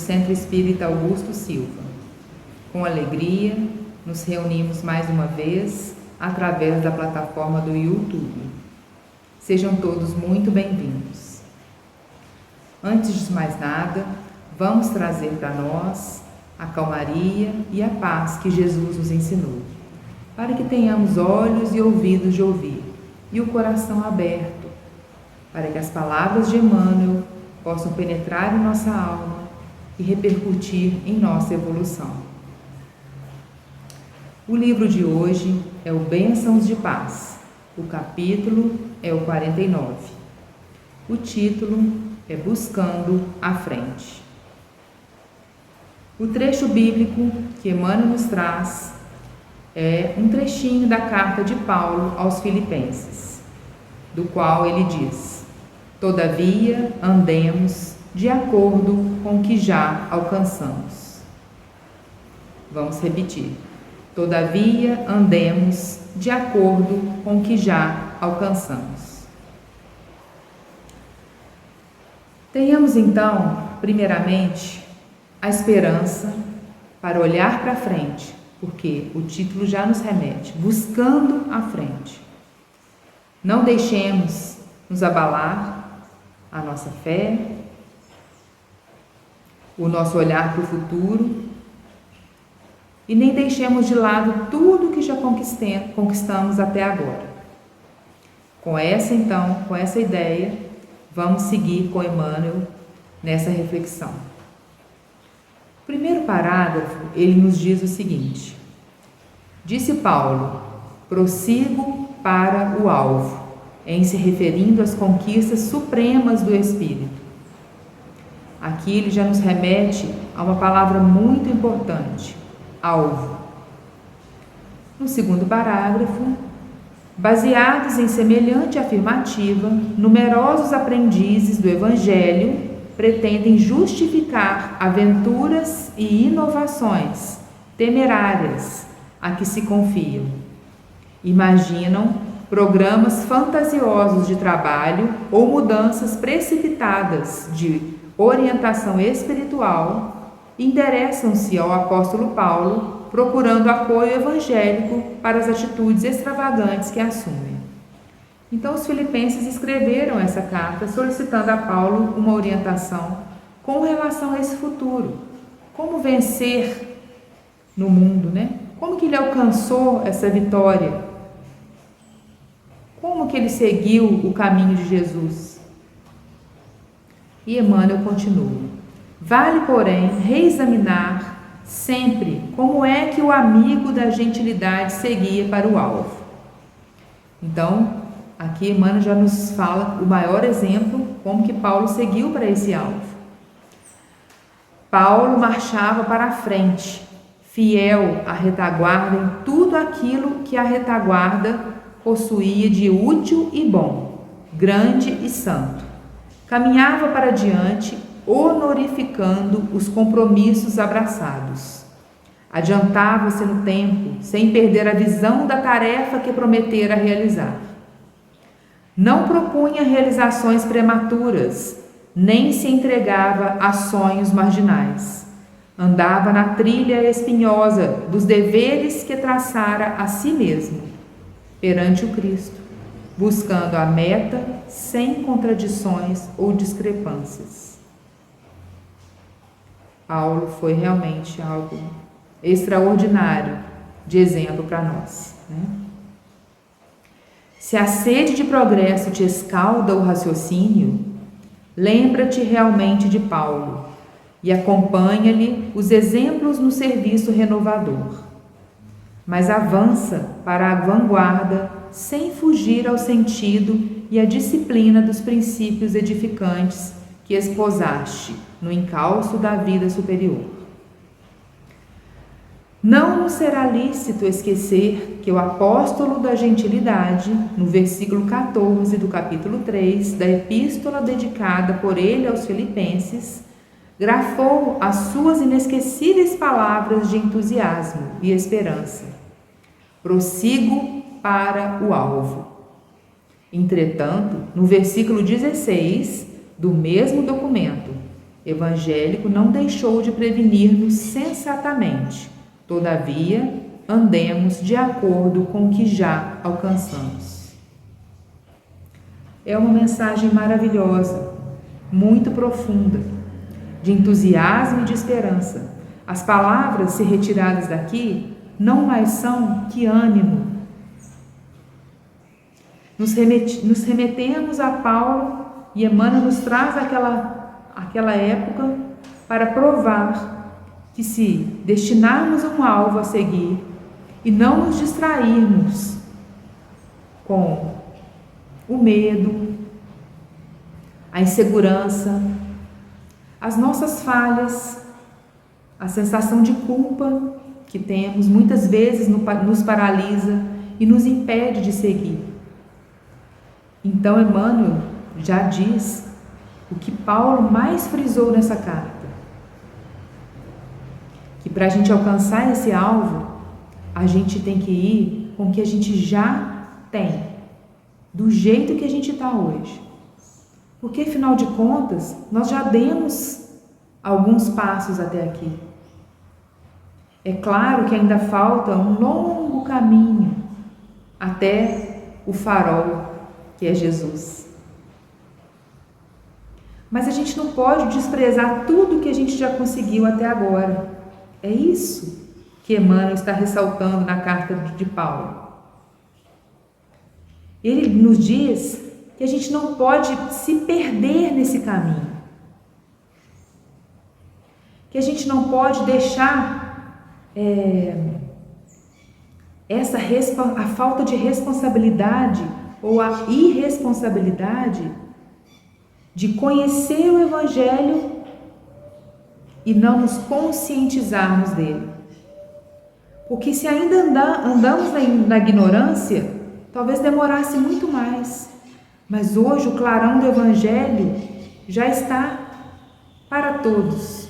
Centro Espírita Augusto Silva. Com alegria, nos reunimos mais uma vez através da plataforma do YouTube. Sejam todos muito bem-vindos. Antes de mais nada, vamos trazer para nós a calmaria e a paz que Jesus nos ensinou, para que tenhamos olhos e ouvidos de ouvir e o coração aberto, para que as palavras de Emmanuel possam penetrar em nossa alma e repercutir em nossa evolução. O livro de hoje é o Bênçãos de Paz. O capítulo é o 49. O título é Buscando a Frente. O trecho bíblico que Emmanuel nos traz é um trechinho da carta de Paulo aos Filipenses, do qual ele diz: todavia, andemos de acordo com o que já alcançamos. Vamos repetir. Todavia, andemos de acordo com o que já alcançamos. Tenhamos então, primeiramente, a esperança para olhar para frente, porque o título já nos remete, buscando a frente. Não deixemos nos abalar a nossa fé, o nosso olhar para o futuro, e nem deixemos de lado tudo que já conquistamos até agora. Com essa ideia, vamos seguir com Emmanuel nessa reflexão. O primeiro parágrafo, ele nos diz o seguinte: disse Paulo, prossigo para o alvo, em se referindo às conquistas supremas do Espírito. Aqui ele já nos remete a uma palavra muito importante: alvo. No segundo parágrafo, baseados em semelhante afirmativa, numerosos aprendizes do Evangelho pretendem justificar aventuras e inovações temerárias a que se confiam. Imaginam programas fantasiosos de trabalho ou mudanças precipitadas de orientação espiritual. Endereçam-se ao apóstolo Paulo, procurando apoio evangélico para as atitudes extravagantes que assumem. Então, os filipenses escreveram essa carta solicitando a Paulo uma orientação com relação a esse futuro. Como vencer no mundo, né? Como que ele alcançou essa vitória? Como que ele seguiu o caminho de Jesus? E Emmanuel continua. Vale, porém, reexaminar sempre como é que o amigo da gentilidade seguia para o alvo. Então, aqui Emmanuel já nos fala o maior exemplo, como que Paulo seguiu para esse alvo. Paulo marchava para a frente, fiel à retaguarda em tudo aquilo que a retaguarda possuía de útil e bom, grande e santo. Caminhava para diante, honorificando os compromissos abraçados. Adiantava-se no tempo, sem perder a visão da tarefa que prometera realizar. Não propunha realizações prematuras, nem se entregava a sonhos marginais. Andava na trilha espinhosa dos deveres que traçara a si mesmo, perante o Cristo, buscando a meta sem contradições ou discrepâncias. Paulo foi realmente algo extraordinário de exemplo para nós, né? Se a sede de progresso te escalda o raciocínio, lembra-te realmente de Paulo e acompanha-lhe os exemplos no serviço renovador. Mas avança para a vanguarda sem fugir ao sentido e à disciplina dos princípios edificantes que esposaste no encalço da vida superior. Não nos será lícito esquecer que o apóstolo da gentilidade, no versículo 14 do capítulo 3 da epístola dedicada por ele aos Filipenses, grafou as suas inesquecíveis palavras de entusiasmo e esperança. Prossigo para o alvo. Entretanto, no versículo 16 do mesmo documento, evangélico não deixou de prevenir-nos sensatamente. Todavia, andemos de acordo com o que já alcançamos. É uma mensagem maravilhosa, muito profunda, de entusiasmo e de esperança. As palavras se retiradas daqui não mais são que ânimo. Nos remetemos a Paulo e Emmanuel nos traz aquela época para provar que se destinarmos um alvo a seguir e não nos distrairmos com o medo, a insegurança, as nossas falhas, a sensação de culpa que temos, muitas vezes nos paralisa e nos impede de seguir. Então, Emmanuel já diz o que Paulo mais frisou nessa carta, que para a gente alcançar esse alvo, a gente tem que ir com o que a gente já tem, do jeito que a gente está hoje. Porque, afinal de contas, nós já demos alguns passos até aqui. É claro que ainda falta um longo caminho até o farol, que é Jesus. Mas a gente não pode desprezar tudo que a gente já conseguiu até agora. É isso que Emmanuel está ressaltando na carta de Paulo. Ele nos diz que a gente não pode se perder nesse caminho, que a gente não pode deixar a falta de responsabilidade ou a irresponsabilidade de conhecer o Evangelho e não nos conscientizarmos dele. Porque se ainda andamos na ignorância, talvez demorasse muito mais. Mas hoje o clarão do Evangelho já está para todos.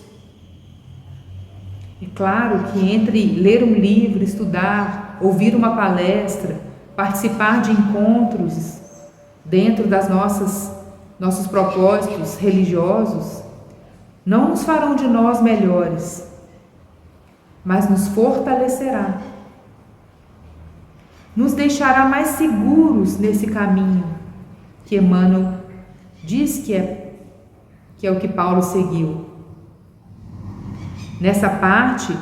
É claro que entre ler um livro, estudar, ouvir uma palestra, participar de encontros dentro das nossos propósitos religiosos, não nos farão de nós melhores, mas nos fortalecerá. Nos deixará mais seguros nesse caminho que Emmanuel diz que é o que Paulo seguiu. Nessa parte,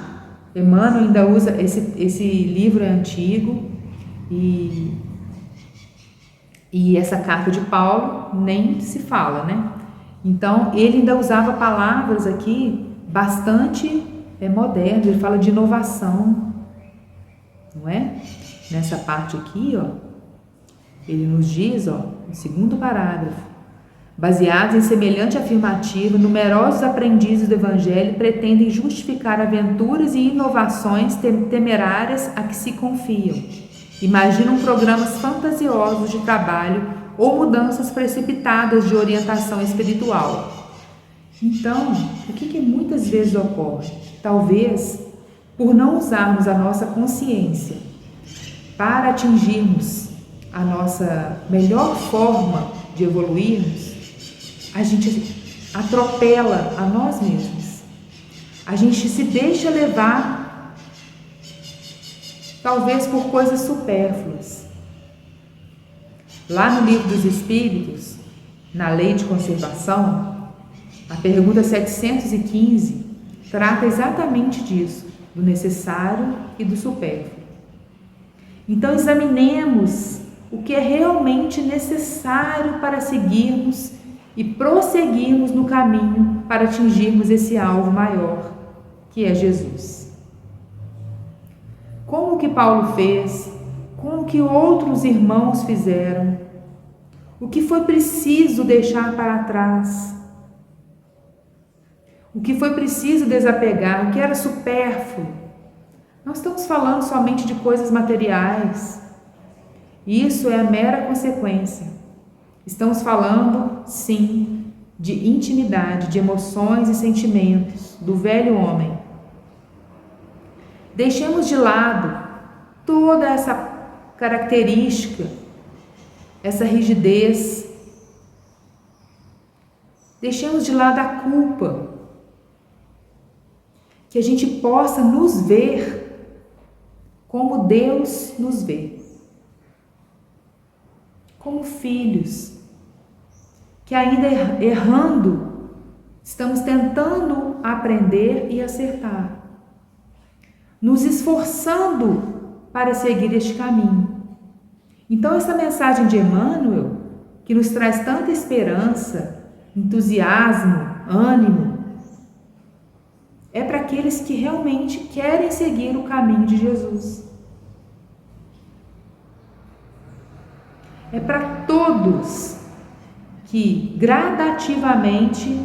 Emmanuel ainda usa, esse livro é antigo e essa carta de Paulo nem se fala, né? Então, ele ainda usava palavras aqui bastante modernas, ele fala de inovação, não é? Nessa parte aqui, ele nos diz, no segundo parágrafo: baseados em semelhante afirmativa, numerosos aprendizes do Evangelho pretendem justificar aventuras e inovações temerárias a que se confiam. Imaginam programas fantasiosos de trabalho ou mudanças precipitadas de orientação espiritual. Então, o que muitas vezes ocorre? Talvez por não usarmos a nossa consciência para atingirmos a nossa melhor forma de evoluirmos, a gente atropela a nós mesmos. A gente se deixa levar, talvez por coisas supérfluas. Lá no Livro dos Espíritos, na Lei de Conservação, a pergunta 715 trata exatamente disso, do necessário e do supérfluo. Então, examinemos o que é realmente necessário para seguirmos e prosseguirmos no caminho para atingirmos esse alvo maior, que é Jesus. Como que Paulo fez? Como que outros irmãos fizeram? O que foi preciso deixar para trás? O que foi preciso desapegar? O que era supérfluo? Não estamos falando somente de coisas materiais. Isso é a mera consequência. Estamos falando, sim, de intimidade, de emoções e sentimentos do velho homem. Deixemos de lado toda essa característica, essa rigidez. deixemos de lado a culpa, que a gente possa nos ver como Deus nos vê, como filhos, que ainda errando, estamos tentando aprender e acertar, nos esforçando para seguir este caminho. Então, essa mensagem de Emmanuel, que nos traz tanta esperança, entusiasmo, ânimo, é para aqueles que realmente querem seguir o caminho de Jesus. É para todos que gradativamente,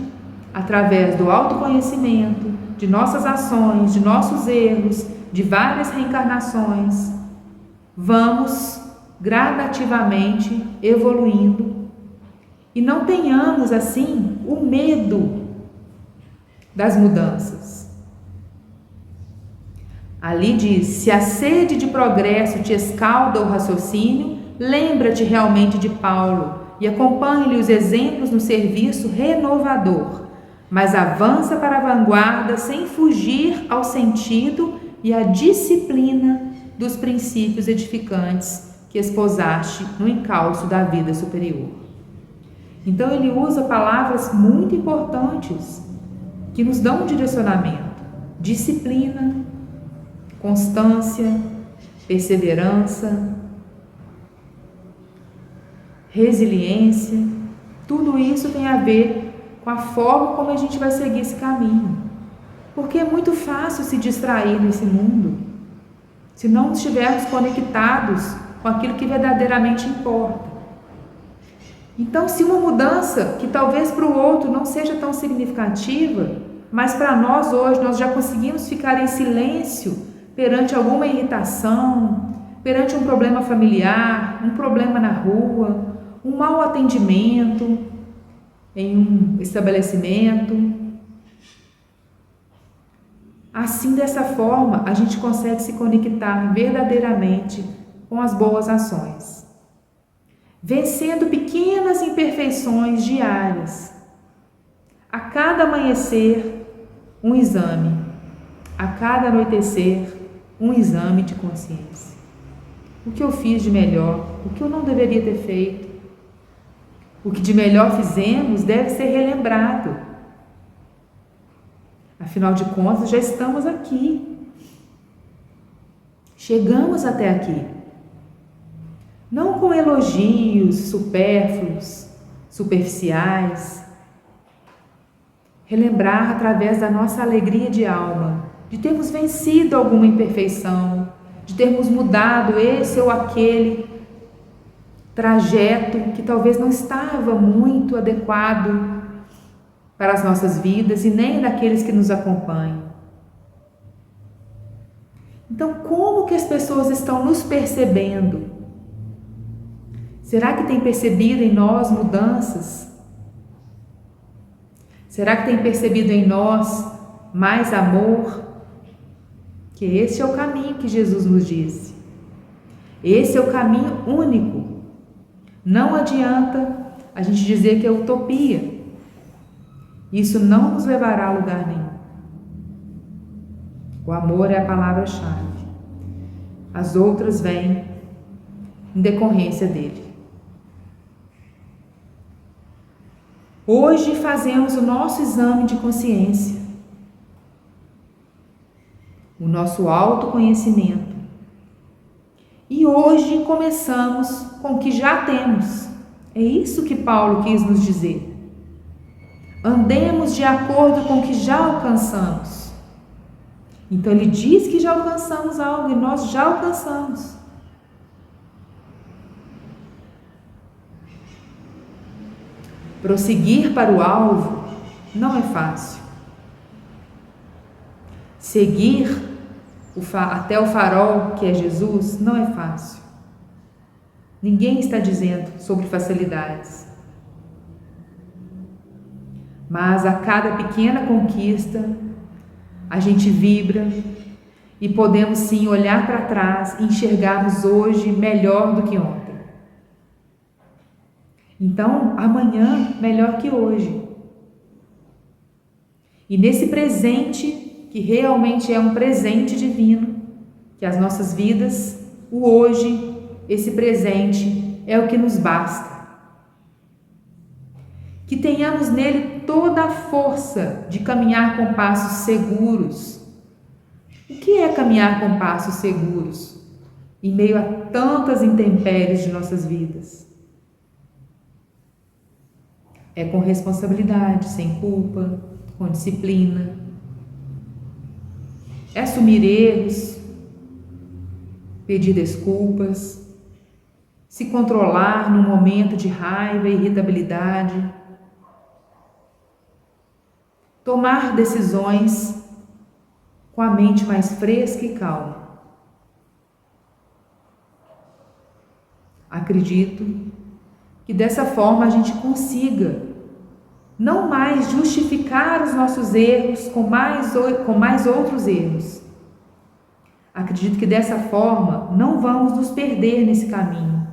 através do autoconhecimento, de nossas ações, de nossos erros, de várias reencarnações, vamos gradativamente evoluindo e não tenhamos assim o medo das mudanças. Ali diz: se a sede de progresso te escalda o raciocínio, lembra-te realmente de Paulo e acompanhe-lhe os exemplos no serviço renovador, mas avança para a vanguarda sem fugir ao sentido e à disciplina dos princípios edificantes que esposaste no encalço da vida superior. Então ele usa palavras muito importantes que nos dão um direcionamento: disciplina, constância, perseverança, resiliência. Tudo isso tem a ver com a forma como a gente vai seguir esse caminho, porque é muito fácil se distrair nesse mundo se não estivermos conectados com aquilo que verdadeiramente importa. Então, se uma mudança que talvez para o outro não seja tão significativa, mas para nós hoje nós já conseguimos ficar em silêncio perante alguma irritação, perante um problema familiar, um problema na rua, um mau atendimento em um estabelecimento. Assim, dessa forma, a gente consegue se conectar verdadeiramente com as boas ações, vencendo pequenas imperfeições diárias. A cada amanhecer, um exame. A cada anoitecer, um exame de consciência. O que eu fiz de melhor? O que eu não deveria ter feito? O que de melhor fizemos deve ser relembrado. Afinal de contas, já estamos aqui. Chegamos até aqui. Não com elogios supérfluos, superficiais. Relembrar através da nossa alegria de alma, de termos vencido alguma imperfeição, de termos mudado esse ou aquele trajeto que talvez não estava muito adequado para as nossas vidas e nem daqueles que nos acompanham. Então, como que as pessoas estão nos percebendo? Será que tem percebido em nós mudanças? Será que tem percebido em nós mais amor? Que esse é o caminho que Jesus nos disse. Esse é o caminho único. Não adianta a gente dizer que é utopia. Isso não nos levará a lugar nenhum. O amor é a palavra-chave. As outras vêm em decorrência dele. Hoje fazemos o nosso exame de consciência, o nosso autoconhecimento. E hoje começamos com o que já temos. É isso que Paulo quis nos dizer. Andemos de acordo com o que já alcançamos. Então ele diz que já alcançamos algo e nós já alcançamos. Prosseguir para o alvo não é fácil. Seguir até o farol, que é Jesus, não é fácil. Ninguém está dizendo sobre facilidades. Mas a cada pequena conquista, a gente vibra e podemos sim olhar para trás e enxergarmos hoje melhor do que ontem. Então, amanhã melhor que hoje. E nesse presente, que realmente é um presente divino, que as nossas vidas, o hoje, esse presente é o que nos basta. Que tenhamos nele toda a força de caminhar com passos seguros. O que é caminhar com passos seguros em meio a tantas intempéries de nossas vidas? É com responsabilidade, sem culpa, com disciplina. É assumir erros, pedir desculpas, se controlar num momento de raiva e irritabilidade, tomar decisões com a mente mais fresca e calma. Acredito que dessa forma a gente consiga não mais justificar os nossos erros com mais outros erros. Acredito que dessa forma não vamos nos perder nesse caminho.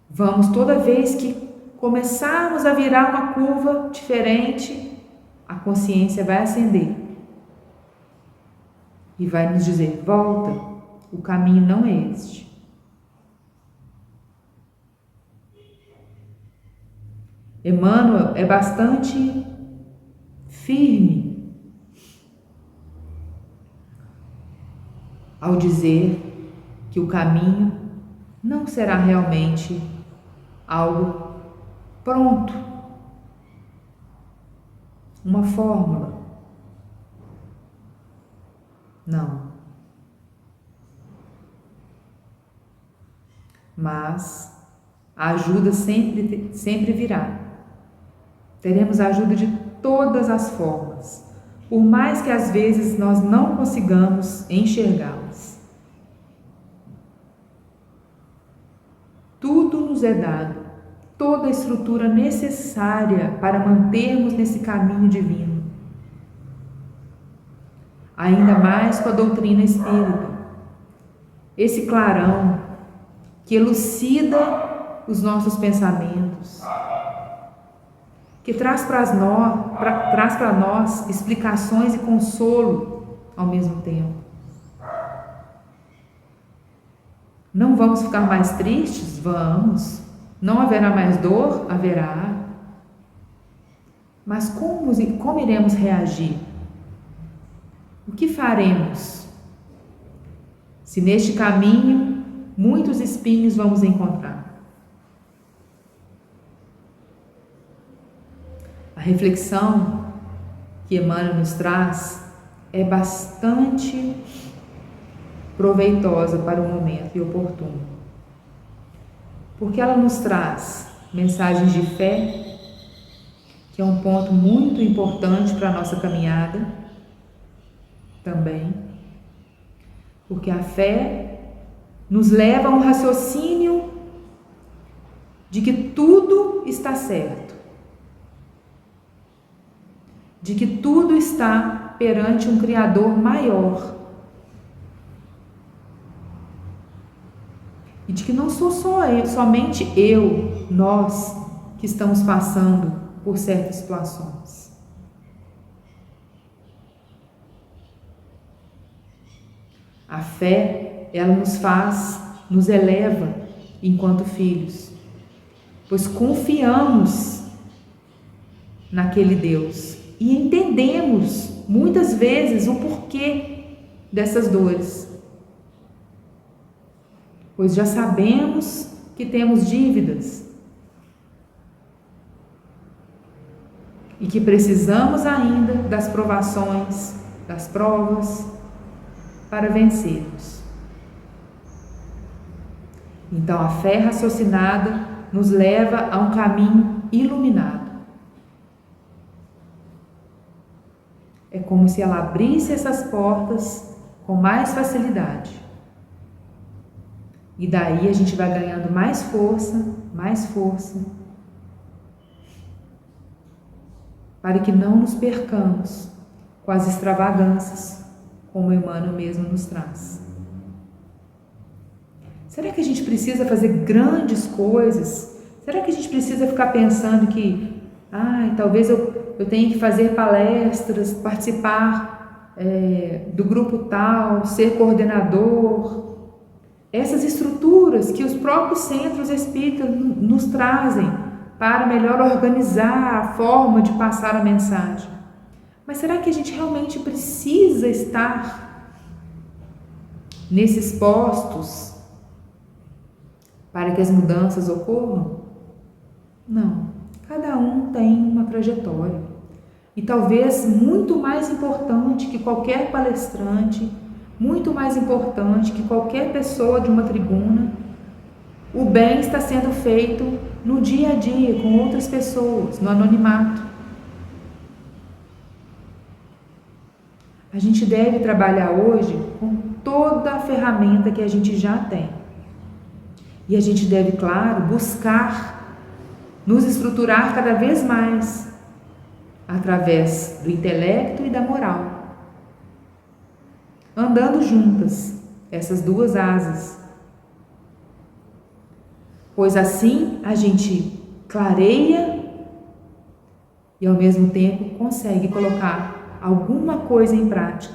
Vamos, toda vez que começarmos a virar uma curva diferente, a consciência vai acender e vai nos dizer: volta, o caminho não é este. Emmanuel é bastante firme ao dizer que o caminho não será realmente algo pronto, uma fórmula. Não. Mas a ajuda sempre virá. Teremos a ajuda de todas as formas, por mais que às vezes nós não consigamos enxergá-las. Tudo nos é dado, toda a estrutura necessária para mantermos nesse caminho divino. Ainda mais com a doutrina espírita, esse clarão que elucida os nossos pensamentos, que traz para nós explicações e consolo ao mesmo tempo. Não vamos ficar mais tristes? Vamos. Não haverá mais dor? Haverá. Mas como iremos reagir? O que faremos? Se neste caminho muitos espinhos vamos encontrar. A reflexão que Emmanuel nos traz é bastante proveitosa para o momento e oportuno, porque ela nos traz mensagens de fé, que é um ponto muito importante para a nossa caminhada também, porque a fé nos leva a um raciocínio de que tudo está certo, de que tudo está perante um Criador maior, e de que não sou somente nós que estamos passando por certas situações. A fé, ela nos eleva enquanto filhos, pois confiamos naquele Deus e entendemos muitas vezes o porquê dessas dores, pois já sabemos que temos dívidas e que precisamos ainda das provações, das provas, para vencermos. Então a fé raciocinada nos leva a um caminho iluminado. É como se ela abrisse essas portas com mais facilidade. E daí a gente vai ganhando mais força, para que não nos percamos com as extravagâncias, como Emmanuel mesmo nos traz. Será que a gente precisa fazer grandes coisas? Será que a gente precisa ficar pensando que Talvez eu tenha que fazer palestras, participar do grupo tal, ser coordenador. Essas estruturas que os próprios centros espíritas nos trazem para melhor organizar a forma de passar a mensagem. Mas será que a gente realmente precisa estar nesses postos para que as mudanças ocorram? Não. Cada um tem uma trajetória. E talvez muito mais importante que qualquer palestrante, muito mais importante que qualquer pessoa de uma tribuna, o bem está sendo feito no dia a dia, com outras pessoas, no anonimato. A gente deve trabalhar hoje com toda a ferramenta que a gente já tem. E a gente deve, claro, buscar nos estruturar cada vez mais através do intelecto e da moral, andando juntas, essas duas asas. Pois assim a gente clareia e ao mesmo tempo consegue colocar alguma coisa em prática,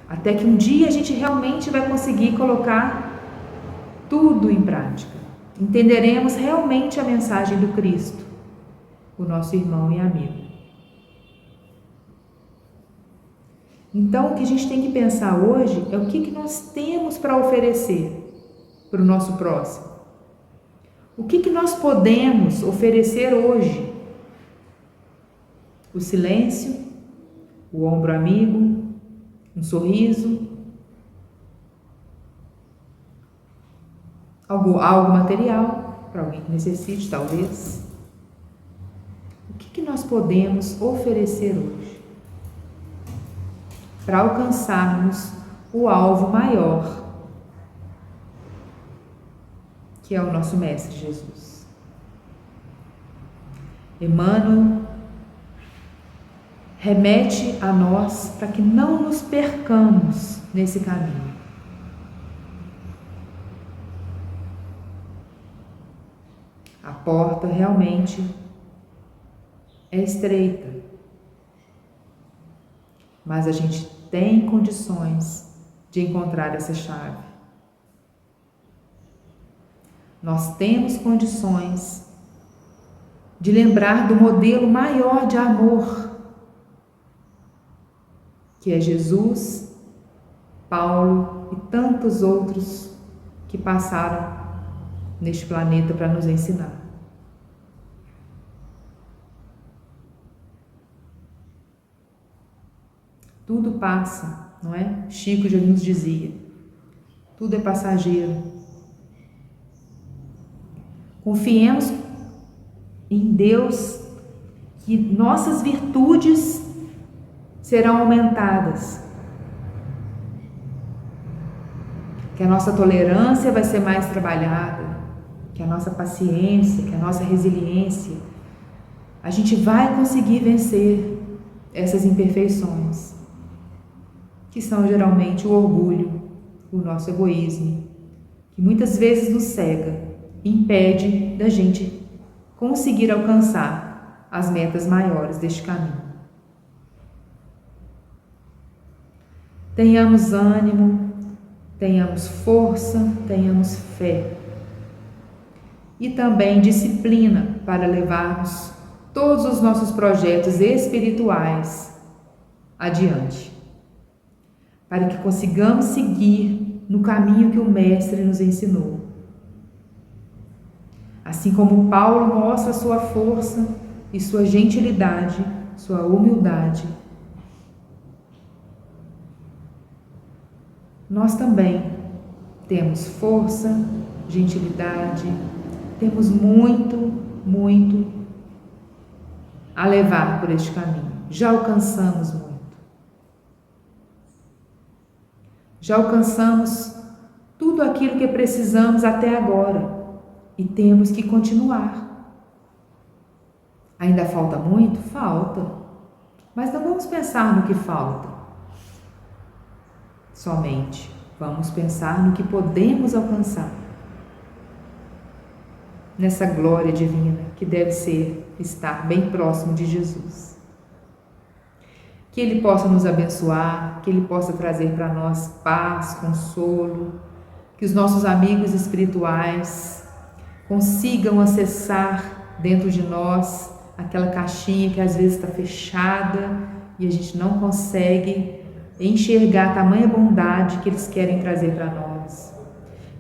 até que um dia a gente realmente vai conseguir colocar tudo em prática. Entenderemos realmente a mensagem do Cristo, o nosso irmão e amigo. Então, o que a gente tem que pensar hoje é o que nós temos para oferecer para o nosso próximo. O que nós podemos oferecer hoje? O silêncio, o ombro amigo, um sorriso, algo material para alguém que necessite, talvez. O que nós podemos oferecer hoje para alcançarmos o alvo maior, que é o nosso Mestre Jesus? Emmanuel remete a nós para que não nos percamos nesse caminho. A porta realmente é estreita, mas a gente tem condições de encontrar essa chave. Nós temos condições de lembrar do modelo maior de amor, que é Jesus, Paulo e tantos outros que passaram neste planeta para nos ensinar. Tudo passa, não é? Chico já nos dizia, tudo é passageiro. Confiemos em Deus que nossas virtudes serão aumentadas, que a nossa tolerância vai ser mais trabalhada, que a nossa paciência, que a nossa resiliência, a gente vai conseguir vencer essas imperfeições, que são geralmente o orgulho, o nosso egoísmo, que muitas vezes nos cega, impede da gente conseguir alcançar as metas maiores deste caminho. Tenhamos ânimo, tenhamos força, tenhamos fé e também disciplina para levarmos todos os nossos projetos espirituais adiante, para que consigamos seguir no caminho que o Mestre nos ensinou. Assim como Paulo mostra sua força e sua gentilidade, sua humildade, nós também temos força, gentilidade, temos muito a levar por este caminho. Já alcançamos muito. Já alcançamos tudo aquilo que precisamos até agora e temos que continuar. Ainda falta muito? Falta. Mas não vamos pensar no que falta somente. Vamos pensar no que podemos alcançar. nessa glória divina que deve estar bem próximo de Jesus. Que Ele possa nos abençoar, que Ele possa trazer para nós paz, consolo, que os nossos amigos espirituais consigam acessar dentro de nós aquela caixinha que às vezes está fechada e a gente não consegue enxergar a tamanha bondade que eles querem trazer para nós.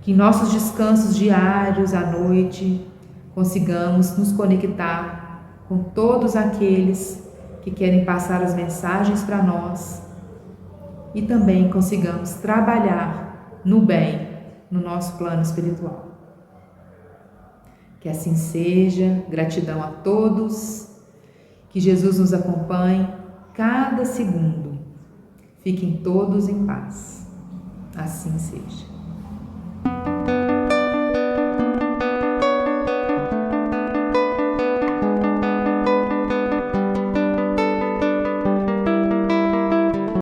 Que em nossos descansos diários à noite consigamos nos conectar com todos aqueles que querem passar as mensagens para nós e também consigamos trabalhar no bem no nosso plano espiritual. Que assim seja, gratidão a todos, que Jesus nos acompanhe cada segundo. Fiquem todos em paz. Assim seja.